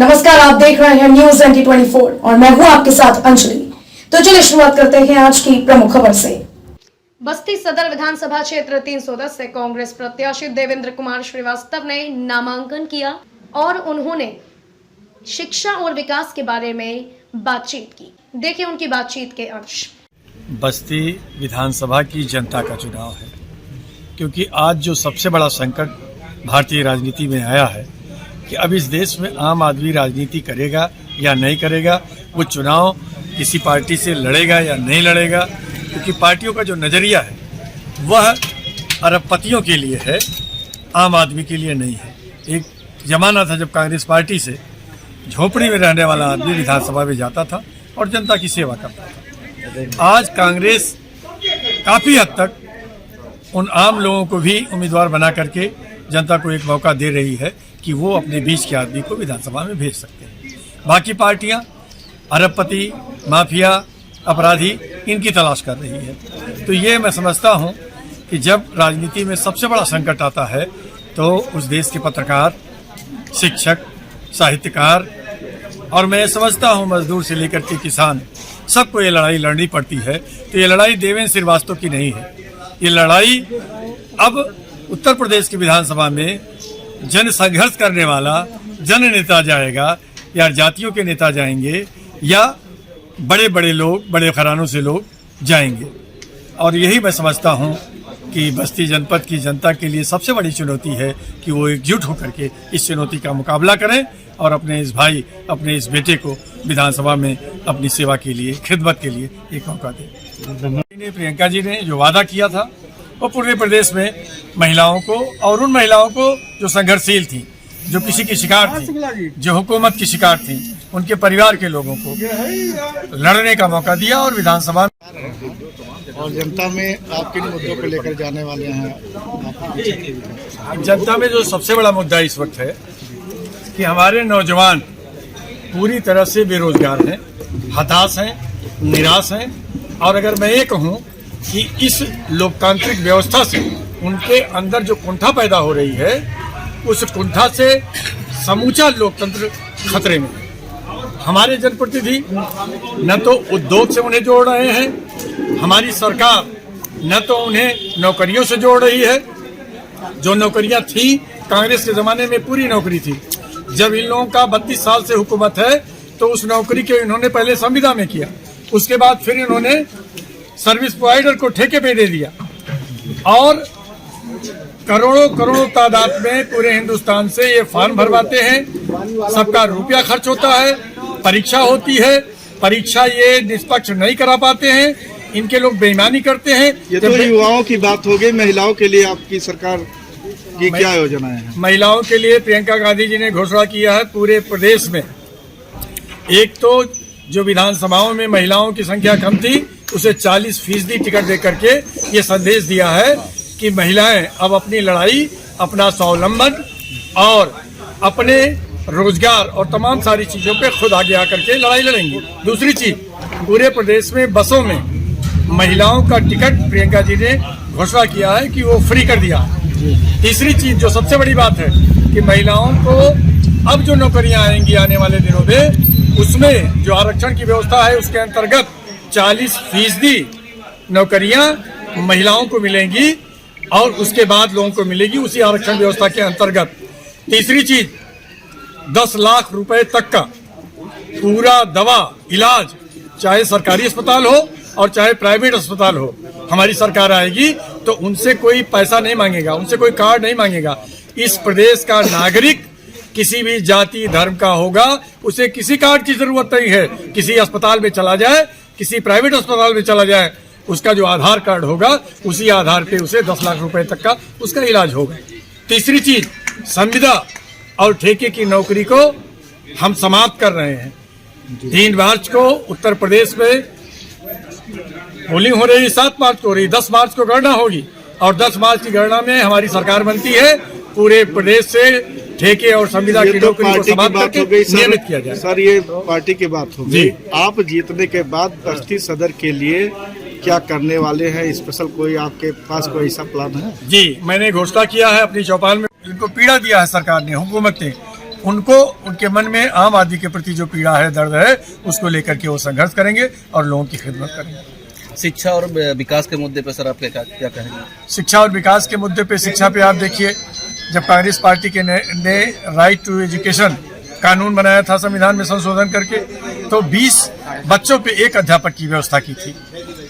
नमस्कार, आप देख रहे हैं न्यूज 2024 और मैं हूं आपके साथ अंजलि। तो चलिए शुरुआत करते हैं आज की प्रमुख खबर से। बस्ती सदर विधानसभा क्षेत्र 310 से कांग्रेस प्रत्याशी देवेंद्र कुमार श्रीवास्तव ने नामांकन किया और उन्होंने शिक्षा और विकास के बारे में बातचीत की। देखिए उनकी बातचीत के अंश। बस्ती विधानसभा की जनता का चुनाव है, क्योंकि आज जो सबसे बड़ा संकट भारतीय राजनीति में आया है कि अब इस देश में आम आदमी राजनीति करेगा या नहीं करेगा, वो चुनाव किसी पार्टी से लड़ेगा या नहीं लड़ेगा, क्योंकि पार्टियों का जो नज़रिया है वह अरबपतियों के लिए है, आम आदमी के लिए नहीं है। एक ज़माना था जब कांग्रेस पार्टी से झोपड़ी में रहने वाला आदमी विधानसभा में जाता था और जनता की सेवा करता था। आज कांग्रेस काफ़ी हद तक उन आम लोगों को भी उम्मीदवार बना करके जनता को एक मौका दे रही है कि वो अपने बीच के आदमी को विधानसभा में भेज सकते हैं। बाकी पार्टियां अरबपति, माफिया, अपराधी इनकी तलाश कर रही है। तो ये मैं समझता हूँ कि जब राजनीति में सबसे बड़ा संकट आता है तो उस देश के पत्रकार, शिक्षक, साहित्यकार और मैं समझता हूँ मजदूर से लेकर के किसान, सबको ये लड़ाई लड़नी पड़ती है। तो ये लड़ाई देवेंद्र श्रीवास्तव की नहीं है, ये लड़ाई अब उत्तर प्रदेश की विधानसभा में जन संघर्ष करने वाला जन नेता जाएगा या जातियों के नेता जाएंगे या बड़े बड़े लोग, बड़े घरानों से लोग जाएंगे। और यही मैं समझता हूँ कि बस्ती जनपद की जनता के लिए सबसे बड़ी चुनौती है कि वो एकजुट होकर के इस चुनौती का मुकाबला करें और अपने इस भाई, अपने इस बेटे को विधानसभा में अपनी सेवा के लिए, खिदमत के लिए एक मौका दें। प्रियंका जी ने जो वादा किया था वो पूरे प्रदेश में महिलाओं को और उन महिलाओं को जो संघर्षशील थी, जो किसी की शिकार थी, जो हुकूमत की शिकार थी, उनके परिवार के लोगों को लड़ने का मौका दिया और विधानसभा और जनता में आप किन मुद्दों को लेकर जाने वाले हैं? जनता में जो सबसे बड़ा मुद्दा इस वक्त है कि हमारे नौजवान पूरी तरह से बेरोजगार हैं, हताश हैं, निराश हैं। और अगर मैं ये कहूँ कि इस लोकतांत्रिक व्यवस्था से उनके अंदर जो कुंठा पैदा हो रही है, उस कुंठा से समूचा लोकतंत्र खतरे में है। हमारे जनप्रतिनिधि न तो उद्योग से उन्हें जोड़ रहे हैं, हमारी सरकार न तो उन्हें नौकरियों से जोड़ रही है। जो नौकरियां थी कांग्रेस के ज़माने में पूरी नौकरी थी। जब इन लोगों का 32 साल से हुकूमत है तो उस नौकरी के इन्होंने पहले संविदा में किया, उसके बाद फिर इन्होंने सर्विस प्रोवाइडर को ठेके पे दे दिया और करोड़ों करोड़ों तादाद में पूरे हिंदुस्तान से ये फॉर्म भरवाते हैं। सबका रुपया खर्च होता है, परीक्षा होती है, परीक्षा ये निष्पक्ष नहीं करा पाते हैं, इनके लोग बेईमानी करते हैं। ये तो युवाओं की बात हो गई। महिलाओं के लिए आपकी सरकार की क्या योजनाएं हैं? महिलाओं के लिए प्रियंका गांधी जी ने घोषणा किया है पूरे प्रदेश में। एक तो जो विधानसभाओं में महिलाओं की संख्या कम थी उसे 40% टिकट दे करके ये संदेश दिया है कि महिलाएं अब अपनी लड़ाई, अपना स्वावलंबन और अपने रोजगार और तमाम सारी चीज़ों पे खुद आगे आकर के लड़ाई लड़ेंगी। दूसरी चीज, पूरे प्रदेश में बसों में महिलाओं का टिकट प्रियंका जी ने घोषणा किया है कि वो फ्री कर दिया। तीसरी चीज जो सबसे बड़ी बात है कि महिलाओं को अब जो नौकरियां आएंगी आने वाले दिनों में, उसमें जो आरक्षण की व्यवस्था है उसके अंतर्गत 40% नौकरियां महिलाओं को मिलेंगी और उसके बाद लोगों को मिलेगी उसी आरक्षण व्यवस्था के अंतर्गत। तीसरी चीज, 10 लाख रुपए तक का पूरा दवा इलाज, चाहे सरकारी अस्पताल हो और चाहे प्राइवेट अस्पताल हो, हमारी सरकार आएगी तो उनसे कोई पैसा नहीं मांगेगा, उनसे कोई कार्ड नहीं मांगेगा। इस प्रदेश का नागरिक किसी भी जाति धर्म का होगा, उसे किसी कार्ड की जरूरत नहीं है। किसी अस्पताल में चला जाए, किसी प्राइवेट अस्पताल में चला जाए, उसका जो आधार कार्ड होगा उसी आधार पे उसे 10 लाख रुपए तक का उसका इलाज होगा। तीसरी चीज, संविदा और ठेके की नौकरी को हम समाप्त कर रहे हैं। 3 मार्च को उत्तर प्रदेश में पोलिंग हो रही, 7 मार्च को हो रही, 10 मार्च को गणना होगी और 10 मार्च की गणना में हमारी सरकार बनती है। पूरे प्रदेश से ठेके और संविदा की नौकरी को समाप्त करके नियमित किया जाए। सर, ये पार्टी की बात हो गई। आप जीतने के बाद बस्ती सदर के लिए क्या करने वाले हैं? स्पेशल कोई आपके पास कोई ऐसा प्लान है? जी, मैंने घोषणा किया है अपनी चौपाल में। इनको पीड़ा दिया है सरकार ने, हुकूमत ने उनको उनके मन में आम आदमी के प्रति जो पीड़ा है, दर्द है, उसको लेकर के वो संघर्ष करेंगे और लोगों की खिदमत करेंगे। शिक्षा और विकास के मुद्दे पर सर आप क्या कहेंगे? शिक्षा और विकास के मुद्दे पे, शिक्षा पे आप देखिए, जब कांग्रेस पार्टी के ने राइट टू एजुकेशन कानून बनाया था संविधान में संशोधन करके, तो 20 बच्चों पे एक अध्यापक की व्यवस्था की थी।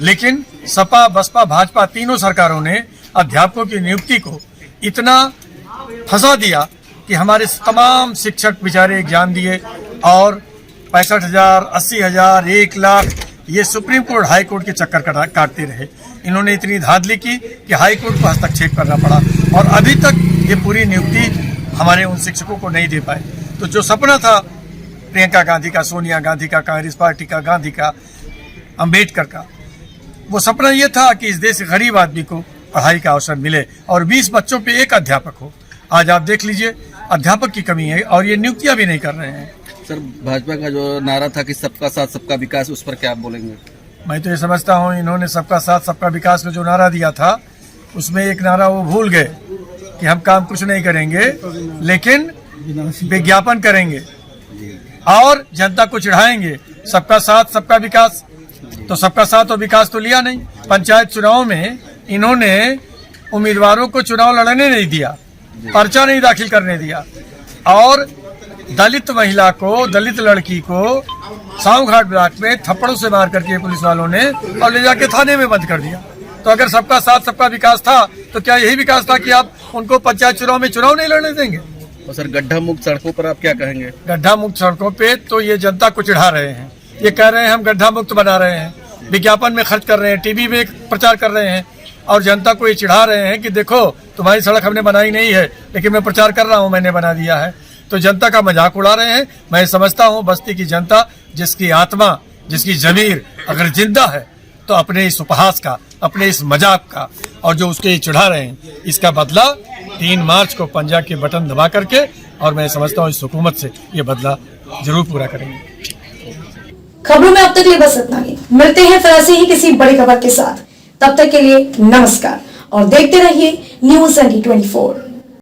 लेकिन सपा, बसपा, भाजपा तीनों सरकारों ने अध्यापकों की नियुक्ति को इतना फंसा दिया कि हमारे तमाम शिक्षक बेचारे एग्जाम दिए और 65,000, 80,000, 1 लाख ये सुप्रीम कोर्ट, हाई कोर्ट के चक्कर काटते रहे। इन्होंने इतनी धांधली की कि हाई कोर्ट को हस्तक्षेप करना पड़ा और अभी तक ये पूरी नियुक्ति हमारे उन शिक्षकों को नहीं दे पाए। तो जो सपना था प्रियंका गांधी का, सोनिया गांधी का, कांग्रेस पार्टी का, गांधी का, अंबेडकर का, वो सपना ये था कि इस देश के गरीब आदमी को पढ़ाई का अवसर मिले और 20 बच्चों पे एक अध्यापक हो। आज आप देख लीजिए, अध्यापक की कमी है और ये नियुक्तियां भी नहीं कर रहे हैं। सर, भाजपा का जो नारा था कि सबका साथ सबका विकास, उस पर क्या आप बोलेंगे? मैं तो ये समझता हूँ इन्होंने सबका साथ सबका विकास का जो नारा दिया था, उसमें एक नारा वो भूल गए कि हम काम कुछ नहीं करेंगे लेकिन विज्ञापन करेंगे और जनता को चिढ़ाएंगे। सबका साथ सबका विकास, तो सबका साथ और विकास तो लिया नहीं। पंचायत चुनाव में इन्होंने उम्मीदवारों को चुनाव लड़ने नहीं दिया, पर्चा नहीं दाखिल करने दिया और दलित महिला को, दलित लड़की को साहू घाट ब्लॉक में थप्पड़ों से मार करके पुलिस वालों ने और ले जाके थाने में बंद कर दिया। तो अगर सबका साथ सबका विकास था तो क्या यही विकास था कि आप उनको पंचायत चुनाव में चुनाव नहीं लड़ने देंगे? और सर, गड्ढा मुक्त सड़कों पर आप क्या कहेंगे? गड्ढा मुक्त सड़कों पे तो ये जनता को चिढ़ा रहे हैं। ये कह रहे हैं हम गड्ढा मुक्त बना रहे हैं, विज्ञापन में खर्च कर रहे हैं, टीवी में प्रचार कर रहे हैं और जनता को ये चिढ़ा रहे हैं कि देखो तुम्हारी सड़क हमने बनाई नहीं है लेकिन मैं प्रचार कर रहा हूँ मैंने बना दिया है। तो जनता का मजाक उड़ा रहे हैं। मैं समझता हूँ बस्ती की जनता, जिसकी आत्मा, जिसकी जमीर अगर जिंदा है तो अपने इस उपहास का, अपने इस मजाक का और जो उसके चिढ़ा रहे हैं, इसका बदला 3 मार्च को पंजा के बटन दबा करके, और मैं समझता हूँ इस हुकूमत से ये बदला जरूर पूरा करेंगे। खबरों में अब तक लिए बस इतना ही। मिलते हैं फिर ऐसे ही किसी बड़ी खबर के साथ। तब तक के लिए नमस्कार और देखते रहिए न्यूज़ 24।